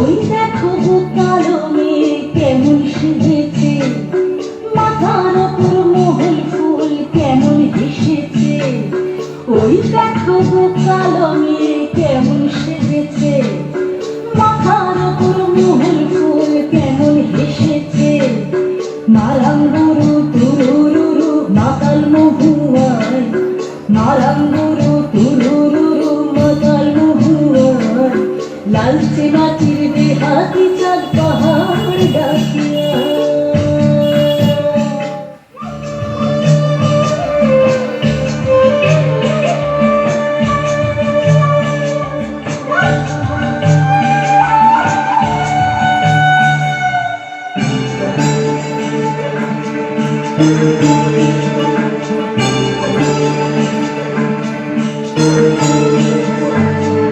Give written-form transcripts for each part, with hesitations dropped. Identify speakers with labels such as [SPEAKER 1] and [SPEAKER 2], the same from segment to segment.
[SPEAKER 1] ওই দেখো কালো মেয়ে কেমন সেজেছে, মাথার উপর মহল ফুল কেমন হেসেছে। ওই দেখো কালো মেয়ে কেমন সেজেছে, মাথার উপর মহল ফুল কেমন হেসেছে। মালাঙ্গুরু তুরুরুরু মাতাল মহুয়ায়, মালাঙ্গুরু তুরুরুরু মাতাল মহুয়ায়। লালচে মাটির দেহাতি চাঁদ পাহাড় ডাকিয়া।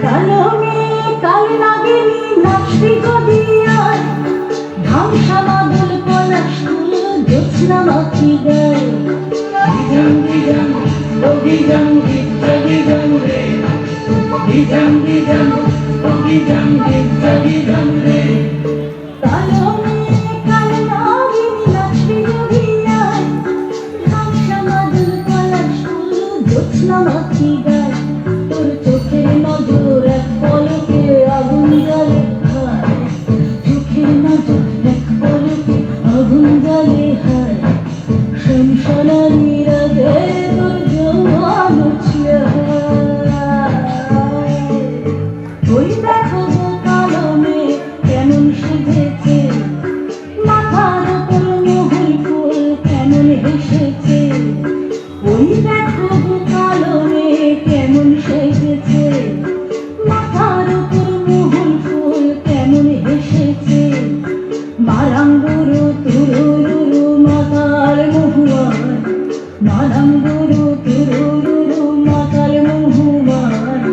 [SPEAKER 1] কালো মেয়ে কাল নাগিনী নাচবি গদিয়ায়, ধামসা মাদল পলাশ ফুল জ্যোৎস্না মাখি গায়।
[SPEAKER 2] দিজং দিজং ও দিজং দিজা দিজং রে, দিজং দিজং ও দিজং দিজা দিজং রে।
[SPEAKER 1] কালো মেয়ে কাল নাগিনী নাচবি গদিয়ায়, ধামসা মাদল পলাশ ফুল জ্যোৎস্না মাখি গায়। তোর চোখের নজর এক পলকে আগুন জ্বালে হায়, চোখের নজর এক পলকে আগুন জ্বালে হায়। সংসারের আগে তোর জওয়ান উঠিয়া ওই দেখো কালো মেয়ে কেমন সেজেছে, মাথার উপর মহল ফুল কেমন হেসেছে। ওই দেখো কালো মেয়ে কেমন সেজেছে, মাথার উপর মহল ফুল কেমন হেসেছে। মালাঙ্গুরু তুরুরুরু মাতাল মহুয়ায়, মালাঙ্গুরু তুরুরুরু মাতাল মহুয়ায়।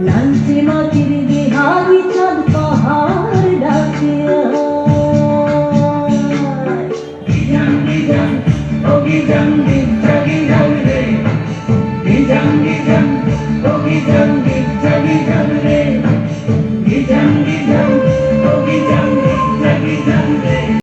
[SPEAKER 1] লালচে মাটির দেহারি চাঁদ পাহাড় ডাকিয়া।
[SPEAKER 2] দিজং দিজং ও দিজং দিজা দিজং রে, দিজং দিজং ও দিজং দিজা দিজং রে, দিজং দিজং ও দিজং